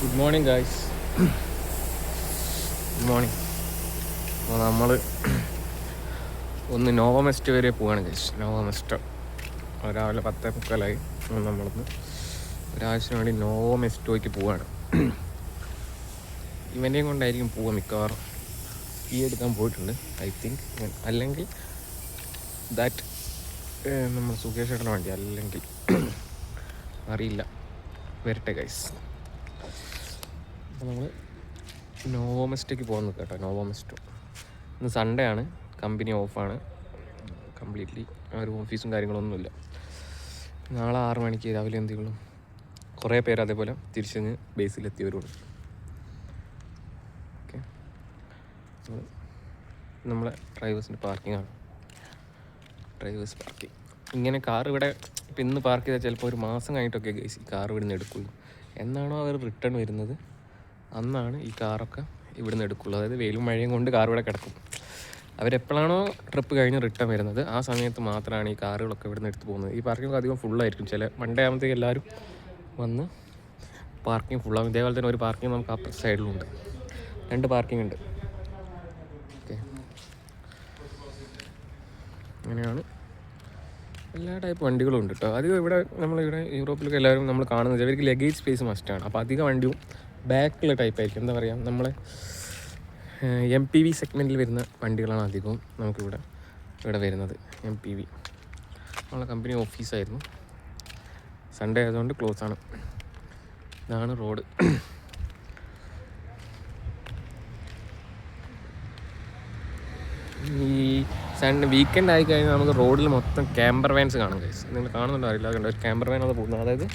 Good morning guys. Good morning. അപ്പോൾ നമ്മൾ ഒന്ന് നോവമെസ്റ്റ് വരെ പോവാണ് ഗൈസ്. നോവമെസ്റ്റ് രാവിലെ 10:45 നമ്മളൊന്ന് ഒരാഴ്ചന് വേണ്ടി നോവമെസ്റ്റോയ്ക്ക് പോവാണ്. ഇവൻ്റെയും കൊണ്ടായിരിക്കും പോവാൻ മിക്കവാറും. ഈ എടുക്കാൻ പോയിട്ടുണ്ട് ഐ തിങ്ക്. അല്ലെങ്കിൽ ദാറ്റ് നമ്മൾ സുകേഷ് ചേട്ടന് വേണ്ടി, അല്ലെങ്കിൽ അറിയില്ല, വരട്ടെ ഗൈസ്. അപ്പോൾ നമ്മൾ നോവോമെസ്റ്റേക്ക് പോകാൻ നിൽക്കാം കേട്ടോ. നോവോമെസ്റ്റോ ഇന്ന് സൺഡേ ആണ്, കമ്പനി ഓഫാണ് കംപ്ലീറ്റ്ലി. ഒരു ഓഫീസും കാര്യങ്ങളൊന്നുമില്ല. നാളെ 6 മണിക്ക് രാവിലെ എന്തെങ്കിലും കുറേ പേര് അതേപോലെ തിരിച്ച് ബേസിലെത്തിയവരുണ്ട്. ഓക്കെ, നമ്മളെ ഡ്രൈവേഴ്സിൻ്റെ പാർക്കിംഗ് ആണ്. ഡ്രൈവേഴ്സ് പാർക്കിംഗ് ഇങ്ങനെ കാർ ഇവിടെ ഇപ്പം ഇന്ന് പാർക്ക് ചെയ്താൽ ചിലപ്പോൾ ഒരു മാസം കഴിഞ്ഞിട്ടൊക്കെ ഗൈസ് ഈ കാർ ഇവിടുന്ന് എടുക്കുള്ളൂ. എന്നാണോ അവർ റിട്ടേൺ വരുന്നത് അന്നാണ് ഈ കാറൊക്കെ ഇവിടുന്ന് എടുക്കുള്ളൂ. അതായത് വെയിലും മഴയും കൊണ്ട് കാർ ഇവിടെ കിടക്കും. അവരെപ്പോഴാണോ ട്രിപ്പ് കഴിഞ്ഞ് റിട്ടേൺ വരുന്നത് ആ സമയത്ത് മാത്രമാണ് ഈ കാറുകളൊക്കെ ഇവിടുന്ന് എടുത്ത് പോകുന്നത്. ഈ പാർക്കിംഗ് അധികം ഫുള്ളായിരിക്കും. ചില മൺഡേ ആകുമ്പോഴത്തേക്ക് എല്ലാവരും വന്ന് പാർക്കിംഗ് ഫുള്ളാകും. ഇതേപോലെ തന്നെ ഒരു പാർക്കിംഗ് നമുക്ക് അപ്പർ സൈഡിലുണ്ട്. 2 പാർക്കിംഗ് ഉണ്ട്. ഓക്കെ, അങ്ങനെയാണ് എല്ലാ ടൈപ്പ് വണ്ടികളും ഉണ്ട് കേട്ടോ. അധികം ഇവിടെ നമ്മളിവിടെ യൂറോപ്പിലൊക്കെ എല്ലാവരും നമ്മൾ കാണുന്നത് ഇവർക്ക് ലഗേജ് സ്പേസ് മസ്റ്റാണ്. അപ്പോൾ അധികം വണ്ടിയും ബാക്കിലുള്ള ടൈപ്പായിരിക്കും. എന്താ പറയുക, നമ്മളെ MPV സെഗ്മെൻറ്റിൽ വരുന്ന വണ്ടികളാണ് അധികവും നമുക്കിവിടെ വരുന്നത്. MPV നമ്മളെ കമ്പനി ഓഫീസായിരുന്നു. സൺഡേ ആയതുകൊണ്ട് ക്ലോസ് ആണ്. ഇതാണ് റോഡ്. ഈ വീക്കെൻഡ് ആയി കഴിഞ്ഞാൽ നമുക്ക് റോഡിൽ മൊത്തം ക്യാമ്പർ വാൻസ് കാണും ഗൈസ്. നിങ്ങൾ കാണുന്നുണ്ടോ അറിയില്ല, കണ്ടോ ഒരു ക്യാമ്പർ വാൻ അത് പോകുന്നത്. അതായത്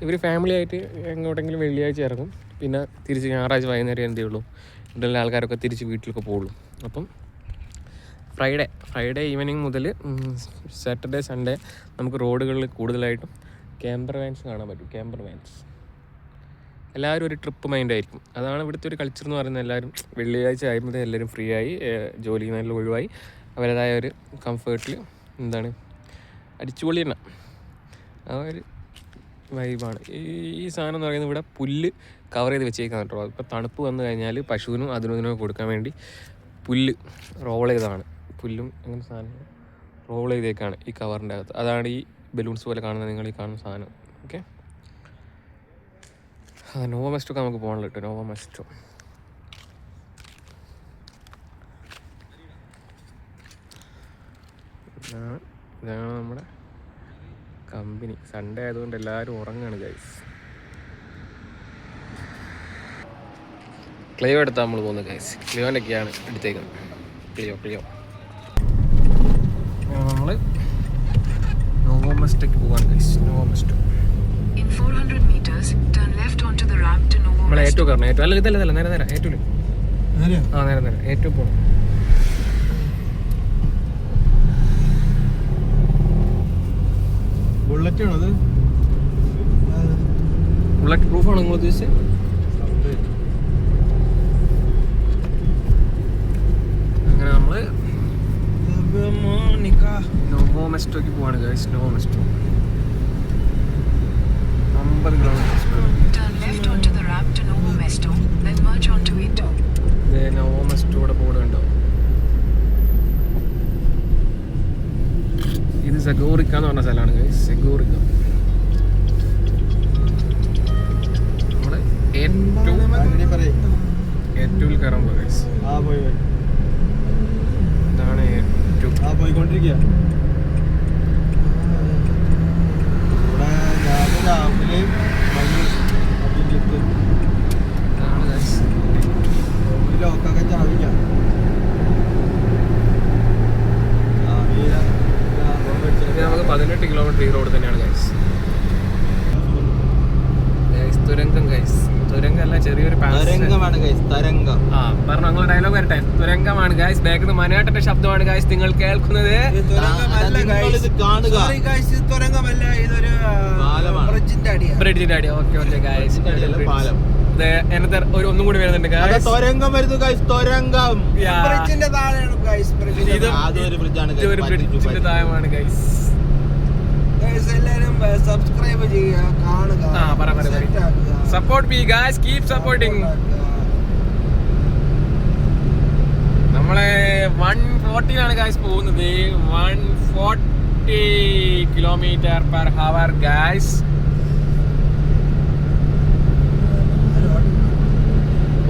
ഇവർ ഫാമിലി ആയിട്ട് എങ്ങോട്ടെങ്കിലും വെള്ളിയാഴ്ച ഇറങ്ങും, പിന്നെ തിരിച്ച് ഞായറാഴ്ച വൈകുന്നേരം എന്തേ ഉള്ളൂ ഇവിടെയുള്ള ആൾക്കാരൊക്കെ തിരിച്ച് വീട്ടിലൊക്കെ പോകുള്ളൂ. അപ്പം ഫ്രൈഡേ ഈവനിങ് മുതൽ സാറ്റർഡേ സൺഡേ നമുക്ക് റോഡുകളിൽ കൂടുതലായിട്ടും ക്യാമ്പർ വാൻസ് കാണാൻ പറ്റും. ക്യാമ്പർ വാൻസ് എല്ലാവരും ഒരു ട്രിപ്പ് മൈൻഡായിരിക്കും. അതാണ് ഇവിടുത്തെ ഒരു കൾച്ചർ എന്ന് പറയുന്നത്. എല്ലാവരും വെള്ളിയാഴ്ച ആയപ്പോൾ എല്ലാവരും ഫ്രീ ആയി, ജോലി നല്ല ഒഴിവായി അവരുടേതായ ഒരു കംഫേർട്ടിൽ അടിച്ചുപൊളി തന്നെ ആ ഒരു വൈബാണ്. ഈ സാധനം എന്ന് പറയുന്നത് ഇവിടെ പുല്ല് കവർ ചെയ്ത് വെച്ചേക്കാൻ കേട്ടോ. ഇപ്പോൾ തണുപ്പ് വന്നു കഴിഞ്ഞാൽ പശുവിനും അതിനൊക്കെ കൊടുക്കാൻ വേണ്ടി പുല്ല് റോൾ ചെയ്തതാണ്. പുല്ലും അങ്ങനെ സാധനം റോൾ ചെയ്തേക്കാണ് ഈ കവറിൻ്റെ അകത്ത്. അതാണ് ഈ ബലൂൺസ് പോലെ കാണുന്നത് നിങ്ങൾ ഈ കാണുന്ന സാധനം. ഓക്കെ, നോവമെസ്റ്റൊക്കെ നമുക്ക് പോകണല്ലോ കേട്ടോ. നോവമെസ്റ്റോ ഇതാണ് നമ്മുടെ കമ്പനി. സൺഡേ ആയതുകൊണ്ട് എല്ലാവരും ഉറങ്ങാണ് ഗൈസ്. ക്ലിയോ എടുത്താൽ നമ്മൾ പോകുന്നത് ഗൈസ്. ക്ലിയോൻ്റെയൊക്കെയാണ് എടുത്തേക്കുന്നത്. ക്ലിയോ നമ്മൾ നോവോമെസ്റ്റോക്ക് പോകാൻ ഗൈസ്. നോവോമെസ്റ്റോ നമ്മളെ ഏറ്റവും കാരണം ഏറ്റവും അല്ല ഇതല്ല നേരെ ഏറ്റവും നേരെ ഏറ്റവും പോകണം. ബുള്ളറ്റ് പ്രൂഫാണ് നിങ്ങൾ ഉദ്ദേശിച്ചത്? അങ്ങനെ നമ്മള് നോവോമെസ്റ്റോക്ക് പോവാണ് ഗൈസ്. നോവോമെസ്റ്റോ 50 കിലോമീറ്റർ. നോവോമെസ്റ്റോയുടെ ബോർഡ് കണ്ടോ? ഇത് സെഗോറിക്ക എന്ന് പറഞ്ഞ സ്ഥലമാണ് ഗൈസ്. സെഗോറിക്ക നമ്മള് ഏറ്റവും കയറാൻ പോകും ഗൈസ്. ഇതാണ് ഏറ്റവും പോയിക്കൊണ്ടിരിക്കുക. നമുക്ക് 18 കിലോമീറ്റർ ഈ റോഡ് തന്നെയാണ് ഗൈസ്. തുരങ്കം ഗൈസ്. തുരങ്കമല്ല, ചെറിയൊരു തരംഗമാണ് ഗൈസ്. തരംഗം. പറഞ്ഞു ഞങ്ങൾ ഡയലോഗ് വരട്ടെ. തുരങ്കമാണ് ഗൈസ്. ബാക്കിൽ നിന്ന് മനേട്ടന്റെ ശബ്ദമാണ് ഗൈസ് നിങ്ങൾ കേൾക്കുന്നത്. ബ്രിഡ്ജിന്റെ അടി. Okay guys. എന്നത്തെ ഒന്നും കൂടി വരുന്നുണ്ട് ഗൈസ്. തുരങ്കം വരുന്നു ഗൈസ്. തുരങ്കം ബ്രിഡ്ജിന്റെ താഴെയാണ് ഗൈസ്. ബ്രിഡ്ജിന്റെ താഴെയാണ് ഗൈസ്. എല്ലാവരും സബ്സ്ക്രൈബ് ചെയ്യുക, കാണുക, support me guys, keep supporting. നമ്മളെ 140 ഗൈസ് പോകുന്നത്. 140 km/h ഗൈസ്.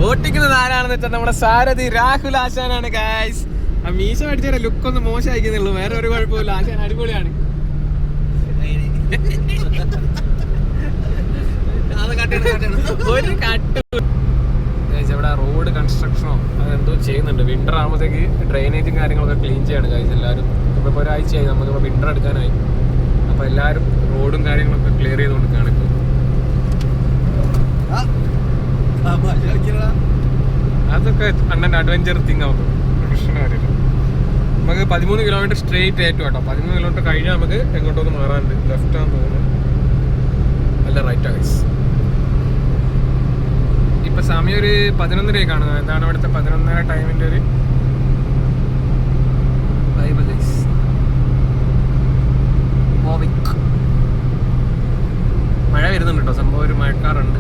ഓട്ടിക്കുന്നത് ആരാണെന്ന് വെച്ചാൽ നമ്മുടെ സാരഥി രാഹുൽ ആശാനാണ് ഗൈസ്. ആ മീശ അടിച്ച ലുക്ക് ഒന്ന് മോശമായിരിക്കുന്നുള്ളൂ, വേറെ ഒരു കുഴപ്പമില്ല. ആശാൻ അടിപൊളിയാണ്. ഒരു കട്ട് ഇവിടെ റോഡ് കൺസ്ട്രക്ഷനോ അതെന്തോ ചെയ്യുന്നുണ്ട്. വിന്റർ ആകുമ്പോഴത്തേക്ക് ഡ്രെയിനേജും കാര്യങ്ങളൊക്കെ ക്ലീൻ ചെയ്യാണ് ഗൈസ് എല്ലാവരും. ഇപ്പോൾ ഒരാഴ്ചയായി നമുക്കിപ്പോൾ വിന്റർ എടുക്കാനായി. അപ്പോൾ എല്ലാവരും റോഡും കാര്യങ്ങളൊക്കെ ക്ലിയർ ചെയ്ത് കൊടുക്കുകയാണ് ഇപ്പോൾ. അതൊക്കെ അണ്ണൻ്റെ അഡ്വഞ്ചർ തിങ് ആവും, പ്രശ്നമായില്ല. നമുക്ക് 13 കിലോമീറ്റർ സ്ട്രെയിറ്റ് ആയിട്ടും കേട്ടോ. 13 കിലോമീറ്റർ കഴിഞ്ഞാൽ നമുക്ക് എങ്ങോട്ടൊന്ന് മാറാനുണ്ട്. ലെഫ്റ്റാന്ന് തോന്നുന്നു, അല്ല റൈറ്റാ ഗൈസ്. ഇപ്പൊ സമയം ഒരു 11:30 കാണുന്നത്. എന്താണ് ഇവിടുത്തെ 11:30 ടൈമിന്റെ ഒരു വൈബ് ഗൈസ്. മഴ വരുന്നുണ്ട് കേട്ടോ, സംഭവം ഒരു മഴക്കാറുണ്ട്.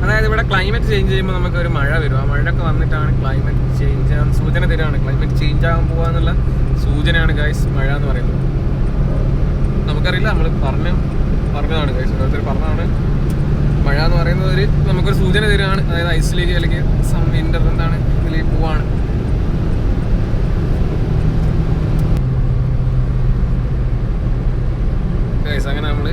അതായത് ഇവിടെ ക്ലൈമറ്റ് ചേഞ്ച് ചെയ്യുമ്പോൾ നമുക്ക് ഒരു മഴ വരും. ആ മഴയൊക്കെ വന്നിട്ടാണ് ക്ലൈമറ്റ് ചേഞ്ച് ആകാൻ സൂചന തരികയാണ്. ക്ലൈമറ്റ് ചേഞ്ച് ആകാൻ പോകാന്നുള്ള സൂചനയാണ് ഗൈസ് മഴ എന്ന് പറയുന്നത്. നമുക്കറിയില്ല, നമ്മൾ പറഞ്ഞതാണ് ഗൈസ്, ഓരോരുത്തർ പറഞ്ഞതാണ്. മഴ എന്ന് പറയുന്നത് നമുക്കൊരു സൂചന തരികയാണ്. അതായത് ഐസിലേക്ക് അല്ലെങ്കിൽ വിന്റർ എന്താണ് ഇതിലേക്ക് പോവാണ്. ഗൈസ് അങ്ങനെ നമ്മൾ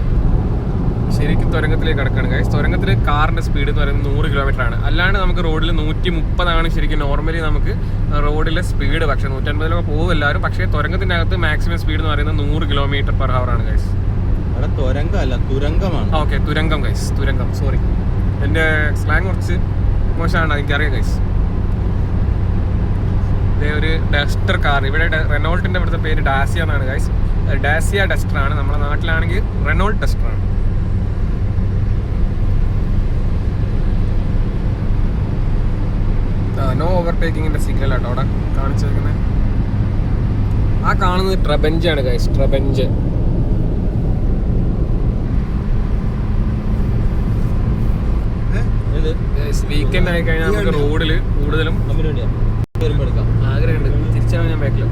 ശരിക്കും തുരങ്കത്തിലേക്ക് കിടക്കുകയാണ് ഗൈസ്. തുരങ്കത്തിൽ കാറിന്റെ സ്പീഡ് എന്ന് പറയുന്നത് 100 കിലോമീറ്റർ ആണ്. അല്ലാണ്ട് നമുക്ക് റോഡിൽ 130 ശരിക്കും നോർമലി നമുക്ക് റോഡിലെ സ്പീഡ്. പക്ഷേ 150 പോകും എല്ലാവരും. പക്ഷേ തുരങ്കത്തിൻ്റെ അകത്ത് മാക്സിമം സ്പീഡ് എന്ന് പറയുന്നത് 100 km/h ആണ് ഗൈസ്. തുരങ്കമാണ്. ഓക്കെ, തുരങ്കം ഗൈസ്, തുരങ്കം. സോറി, എൻ്റെ സ്ലാങ് കുറച്ച് മോശമാണ്, എനിക്കറിയാം ഗൈസ്. ഇതേ ഒരു ഡസ്റ്റർ കാർ. ഇവിടെ റെനോൾട്ടിൻ്റെ ഇവിടുത്തെ പേര് ഡാസിയ എന്നാണ് ഗൈസ്. ഡാസിയ ഡസ്റ്റർ ആണ്. നമ്മുടെ നാട്ടിലാണെങ്കിൽ റെനോൾട്ട് ഡസ്റ്റർ ആണ്. നോ ഓവർടേക്കിങ്ങിന്റെ സിഗ്നൽ ആട്ടോ അവിടെ കാണിച്ചേക്കുന്നത്. ആ കാണുന്നത് ട്രബഞ്ച് ആണ് ഗൈസ്, ട്രബഞ്ച്. വീക്കെൻഡ് ആയി കഴിഞ്ഞാൽ നമുക്ക് റോഡിൽ കൂടുതലും ആഗ്രഹമുണ്ട്. തിരിച്ചാണ് ഞാൻ ബാക്കിൽ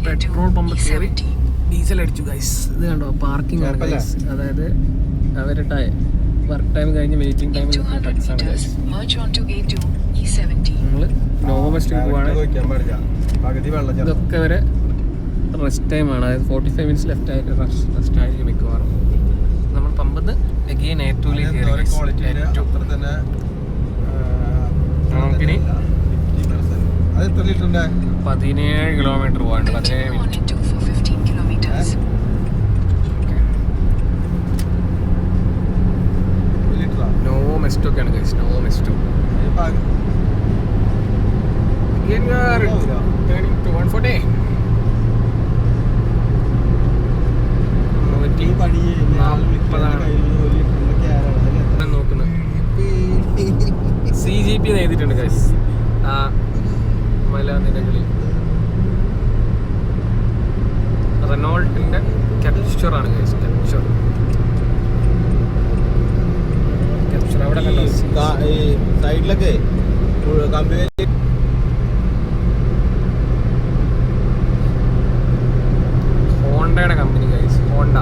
പെട്രോൾ പമ്പ് കയറി ഡീസൽ അടിച്ചു ഗൈസ്. ഇത് കണ്ടോ, പാർക്കിംഗ് ആണ് ഗൈസ്. അതായത് അവരുടെ വർക്ക് ടൈം കഴിഞ്ഞ് വെയിറ്റിംഗ് ടൈമിൽ ടാക്സാണ് ഗൈസ്. നമ്മൾ നോവസ്റ്റ് പോവാണ്. ഇതൊക്കെ വരെ റെസ്റ്റ് ടൈമാണ്. അതായത് 45 മിനിറ്റ്സ് ലെഫ്റ്റ് ആയിട്ട് റെസ്റ്റ് ആയിരിക്കും മിക്കവാറും. നമ്മൾ പമ്പത്ത് അഗെയിൻ ഏറ്റൂലേക്ക് കയറി. നമുക്കിനി 17 കിലോമീറ്റർ പോകാണ്ട്. 17 മിനിറ്റ്. നോ മെസ്റ്റോ ഒക്കെയാണ് guys, Novo Mesto. Again we are turning to 140. നോക്കുന്നത് CGP എഴുതിയിട്ടുണ്ട് ഗൈസ്. ആ മലനിരകളിൽ റെനോൾട്ടിന്റെ ക്യാപ്ചർ ആണ് ഗൈസ്. ക്യാപ്ചർ അവിടെ കണ്ടോ സൈഡിലൊക്കെ ഹോണ്ടയുടെ കമ്പനി ഗൈസ്, ഹോണ്ട.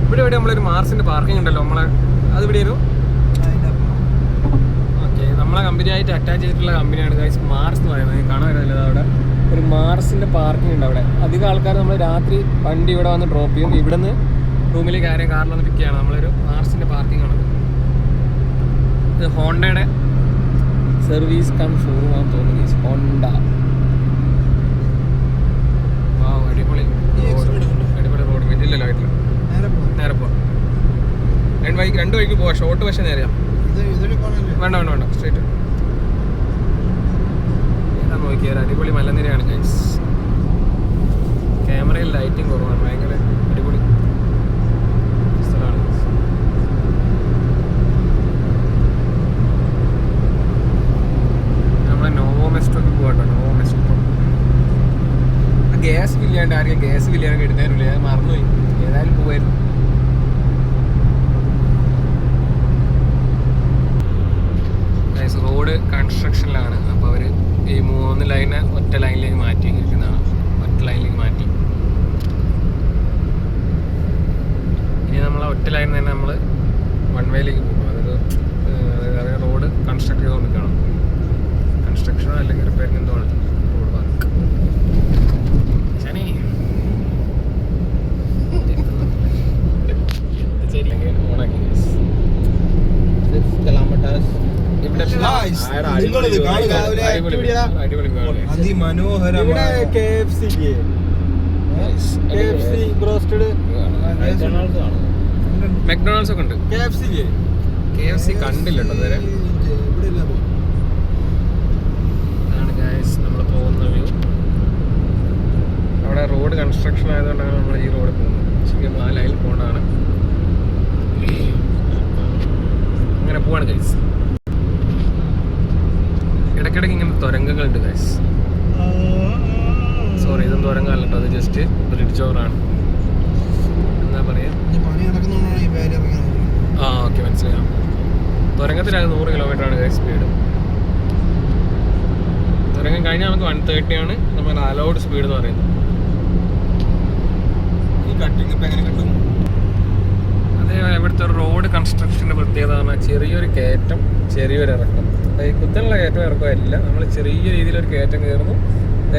ഇവിടെ നമ്മളൊരു മാർസിന്റെ പാർക്കിംഗ് ഉണ്ടല്ലോ, നമ്മളെ അത് ഇവിടെ ഒരു ഓക്കെ നമ്മളെ കമ്പനിയായിട്ട് അറ്റാച്ച് ചെയ്തിട്ടുള്ള കമ്പനിയാണ് ഗൈസ് മാർസ് എന്ന് പറയുന്നത്. കാണാൻ വരുന്നില്ല, അവിടെ ഒരു മാർസിന്റെ പാർക്കിംഗ് ഉണ്ട്. അവിടെ അധികം ആൾക്കാർ നമ്മൾ രാത്രി വണ്ടി ഇവിടെ വന്ന് ഡ്രോപ്പ് ചെയ്യും. ഇവിടെ നിന്ന് റൂമിലേക്ക് കാര്യം കാറിൽ വന്ന് പിക്ക് ചെയ്യണം. നമ്മളൊരു മാർസിന്റെ പാർക്കിംഗ് ആണത്. ഇത് ഹോണ്ടയുടെ സർവീസ് കം ഷോറൂം ആണെന്ന് തോന്നുന്നു ഗൈസ്, ഹോണ്ട. അടിപൊളി റോഡ്. ഇല്ലല്ലോ ആയിട്ടില്ല, നേരെ പോവാം. രണ്ട് വഴിക്ക് പോവാം. ഷോർട്ട് പക്ഷേ നേരെയാ. വേണ്ട സ്ട്രേറ്റ്. ഏതാ നോക്കിയാൽ അടിപൊളി മലനിരയാണ് ഗൈസ്. ക്യാമറയിൽ ലൈറ്റിംഗ് കുറവാണ്, ഭയങ്കര അടിപൊളി സ്ഥലമാണ്. കൺസ്ട്രക്ഷനിലാണ്. അപ്പോൾ അവർ ഈ 3 ലൈനെ ഒറ്റ ലൈനിലേക്ക് മാറ്റി ഇരിക്കുന്നതാണ്. ഒറ്റ ലൈനിലേക്ക് മാറ്റി. ഇനി നമ്മൾ ഒറ്റ ലൈനിൽ തന്നെ നമ്മൾ 1 വേയിലേക്ക് പോകും. അതായത് റോഡ് കൺസ്ട്രക്ട് ചെയ്തുകൊണ്ടിരിക്കണം. കൺസ്ട്രക്ഷനോ അല്ലെങ്കിൽ റിപ്പയറിംഗ് എന്തോ ആണ് റോഡ് വർക്ക്. ശനി 6 kilometers. നിങ്ങളിത് കാണുക. അതിമനോഹരമായ KFC ബ്രോസ്റ്റഡ് മെക്ഡൊണാൾഡ്സ് ഒക്കെ ഉണ്ട്. KFC കണ്ടില്ല കേട്ടോ ഇതുവരെ. ഇതാണ് ഗൈസ് നമ്മൾ പോകുന്ന വ്യൂ. അവിടെ റോഡ് കൺസ്ട്രക്ഷൻ ആയതുകൊണ്ടാണ് നമ്മൾ ഈ റോഡ് പോകുന്നത്. ശരിക്കും ആ ലൈനിൽ പോകേണ്ടതാണ്. അങ്ങനെ പോവാണ് ഗൈസ്. ഇടയ്ക്കിടയ്ക്ക് ഇങ്ങനെ തുരങ്കങ്ങളുണ്ട് ഗൈസ്. സോറി, ഇതൊന്നും തുരങ്കമല്ല കേട്ടോ, അത് ജസ്റ്റ് ബ്രിഡ്ജ് ഓവറാണ്. എന്താ പറയുക, ആ ഓക്കെ മനസ്സിലാക്കാം. തുരങ്കത്തിനകത്ത് 100 കിലോമീറ്ററാണ് ഗൈസ് സ്പീഡ്. തുരങ്കം കഴിഞ്ഞാൽ നമുക്ക് 130 ആണ് നമ്മൾ അലൗഡ് സ്പീഡ് എന്ന് പറയുന്നത്. ഈ കട്ടിങ് ഇപ്പം എങ്ങനെ കിട്ടും? അതേ ഇവിടുത്തെ റോഡ് കൺസ്ട്രക്ഷൻ്റെ പ്രത്യേകത പറഞ്ഞാൽ ചെറിയൊരു കയറ്റം, ചെറിയൊരു ഇറക്കം. ഈ കുത്തനുള്ള കയറ്റം ഇറക്കമില്ല, നമ്മൾ ചെറിയ രീതിയിലൊരു കയറ്റം കയറുന്നു.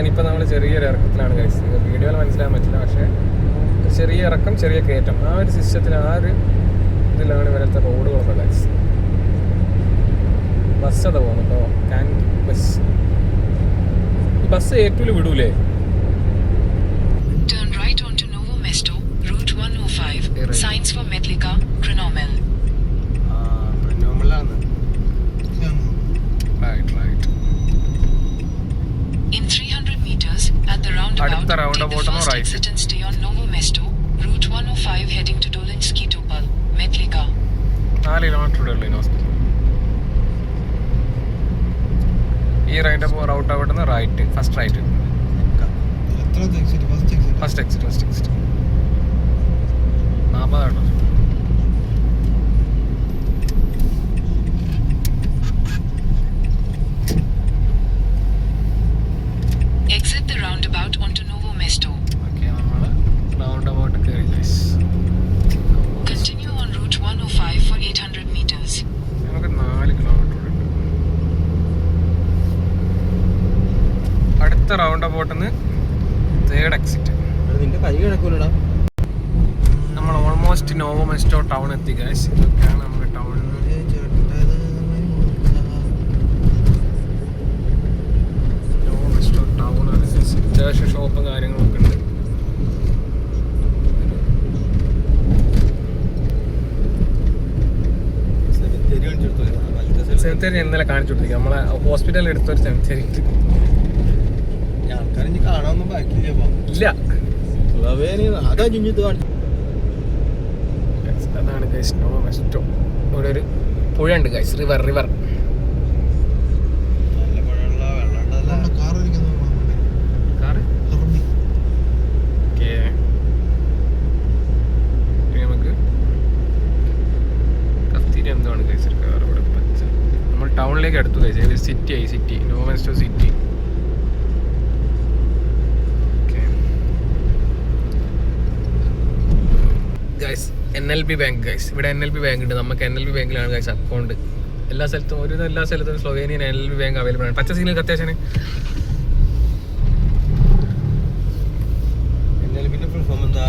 ഇപ്പം നമ്മൾ ചെറിയൊരു ഇറക്കത്തിലാണ് ഗൈസ്. വീഡിയോയിൽ മനസ്സിലാകാൻ പറ്റില്ല, പക്ഷേ ചെറിയ ഇറക്കം ചെറിയ കയറ്റം, ആ ഒരു സിസ്റ്റത്തിൽ, ആ ഒരു ഇതിലാണ് ഇവരത്തെ റോഡുകളൊക്കെ ഗൈസ്. ബസ് അതാ പോകുന്നു കേട്ടോ, കാൻഡി ബസ്. ഈ ബസ് ഏറ്റവും വിടൂലേ? Turn right onto Novo Mesto, Route 105, signs for Metlika, Trinomel. Right. In 300 meters, at the roundabout, അടുത്ത take roundabout the on first right. exit and stay on Novo Mesto, Route 105 heading to Dolinski Topal, Metlika. 4 kilometre ഉള്ളൂ ഈ hospital. ഈ route അവിടുന്ന് right, first right, first exit 40 Exit the roundabout onto Novo Mesto. Okay, നമ്മൾ roundabout കയറി guys. Continue on Route 105 for 800 meters. നമുക്ക് 4 kilometre ഉണ്ട്. അടുത്ത round അബൌട്ടിന്ന് 3rd exit. നിന്റെ കൈ കിടക്കൂലടാ. നമ്മൾ ഓൾമോസ്റ്റ് നോവോ മെസ്റ്റോ ടൗൺ എത്തി ഗൈസ്. ഇതൊക്കെയാണ് നമ്മുടെ ടൗൺ. നോവോ മെസ്റ്റോ ടൗൺ ആണ് ഗൈസ്. അത്യാവശ്യം ഷോപ്പും കാര്യങ്ങളൊക്കെ ഉണ്ട്. സെമിത്തേരി ഇന്നലെ കാണിച്ചു കൊടുത്തിരിക്കും. നമ്മളെ ഹോസ്പിറ്റലിൽ എടുത്തൊരു സെമിത്തേരി ആൾക്കാരെ കാണാനൊന്നും ബാക്കിയില്ല ഇല്ല. അതാ ജിഞ്ഞിട്ട് കാണിച്ചു. അതാണ് ഗൈസ് നോവോ മെസ്റ്റോ. ഇവിടെ ഒരു പുഴ ഉണ്ട് ഗൈസ്, റിവർ. നല്ല പുഴയുള്ള വെള്ളം കാറ് ഓക്കെ. നമുക്ക് കഫ്തീരി എന്താണ് ഗൈസ് ഒരു കാർ ഇവിടെ പച്ച. നമ്മൾ ടൗണിലേക്ക് അടുത്തു guys. City Novo Mesto city. Guys NLB bank guys. ഇവിടെ NLB ബാങ്ക് ഉണ്ട്. നമുക്ക് NLB ബാങ്കിലാണ് ഗൈസ് അക്കൗണ്ട്. എല്ലാ സ്ഥലത്തും സ്ലൊവേനിയൻ NLB ബാങ്ക് അവൈലബിൾ ആണ്. പച്ച സീനിൽ അത്യാവശ്യം. പിന്നെ ഫുൾ ഫോം എന്താ?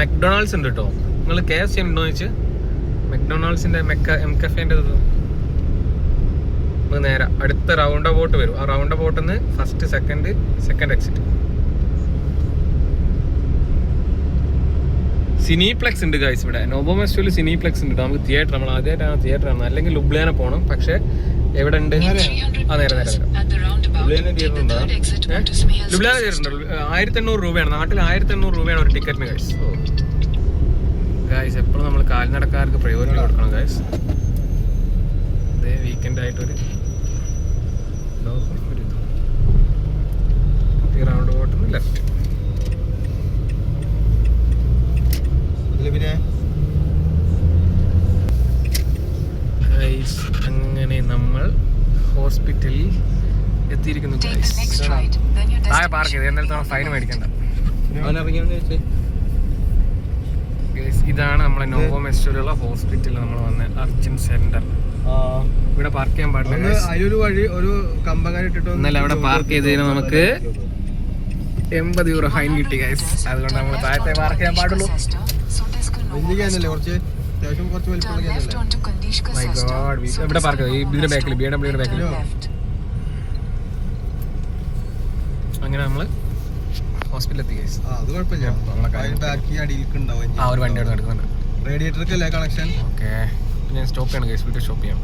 മെക്ഡൊണാൾഡ്സ് ഉണ്ട് കേട്ടോ. നിങ്ങൾ KFC ഉണ്ടോ എന്ന് ചോദിച്ച് മെക്ഡൊണാൾഡ്സിൻ്റെ എംകഫേൻ്റെ നേരെ അടുത്ത റൗണ്ട് അബൌട്ട് വരും. ആ റൗണ്ട് അബൌട്ടിൽ നിന്ന് ഫസ്റ്റ് സെക്കൻഡ് എക്സിറ്റ്. സിനിപ്ലെക്സ് ഉണ്ട് ഗൈസ് ഇവിടെ. നോവോ മെസ്റ്റോയിൽ സിനിപ്ലെക്സ് ഉണ്ട്. നമുക്ക് തിയേറ്റർ, നമ്മൾ ആദ്യമായിട്ടാണ് തിയേറ്റർ ആണ്. അല്ലെങ്കിൽ ലുബ്ലിയാന പോകണം. പക്ഷേ എവിടെ ഉണ്ട്? നേരെ ലുബ്ലിയാന തിയേറ്റർ ഉണ്ടോ? ലുബ്ലിയാന തിയേറ്റർ ഉണ്ട്. 1800 രൂപയാണ്. നാട്ടിൽ 1800 രൂപയാണ് ഒരു ടിക്കറ്റിന് ഗൈസ്. ഗൈസ് എപ്പോഴും നമ്മൾ കാൽനടക്കാർക്ക് പ്രയോറിറ്റി കൊടുക്കണം ഗൈസ്. ഇതേ വീക്കെൻഡ് ആയിട്ടൊരു റൗണ്ട് ബോട്ടിൽ ലെഫ്റ്റ്. പിന്നെ ഗൈസ് എത്തിയിരിക്കുന്നു Take the next right, then your താഴെ പാർക്ക് destination ചെയ്ത് will be എന്നാലും on ഫൈൻ the മേടിക്കണ്ട. അവനിറങ്ങിയെന്ന് ചോദിച്ചേ. Guys, ഇതാണ് നമ്മളെ നോവോ മെസ്റ്റോറിലുള്ള ഹോസ്പിറ്റൽ നമ്മൾ വന്ന അർജൻ സെന്റർ. ഇവിടെ പാർക്ക് ചെയ്യാൻ പാടില്ല guys. അതിലൊരു വഴി ഒരു കമ്പങ്ങാൻ ഇട്ടിട്ട് ഇന്നലെ അവിടെ പാർക്ക് ചെയ്തതിന് നമുക്ക് 80 euro ഫൈൻ കിട്ടി ഗൈസ്. അതുകൊണ്ട് നമ്മൾ താഴത്തെ പാർക്ക് ചെയ്യാൻ പാടുള്ളൂ. വലിയ ക്യാനല്ലേ, കുറച്ച് അത്യാവശ്യം കുറച്ച് വലിപ്പമുള്ള Turn left ക്യാനല്ലേ. onto Kandishka my Cesta. God, ഇവിടെ പാർക്ക് ചെയ്തു. ഇതിന്റെ ബാക്കിൽ BMW ബാക്കിൽ. Left. അങ്ങനെ നമ്മള് ഹോസ്പിറ്റലിൽ എത്തി ഗൈസ്. അത് കുഴപ്പമില്ല. അതിന് ബാക്കി അടിയിലേക്ക് ഉണ്ടാവും. ആ ഒരു വണ്ടി അവിടെ നടക്കുന്നുണ്ട്. റേഡിയേറ്റർക്ക് അല്ലേ കണക്ഷൻ. ഓക്കെ, ഞാൻ സ്റ്റോപ്പ് ചെയ്യണം ഗൈസ്, വീട്ടിൽ സ്റ്റോപ്പ് ചെയ്യാം.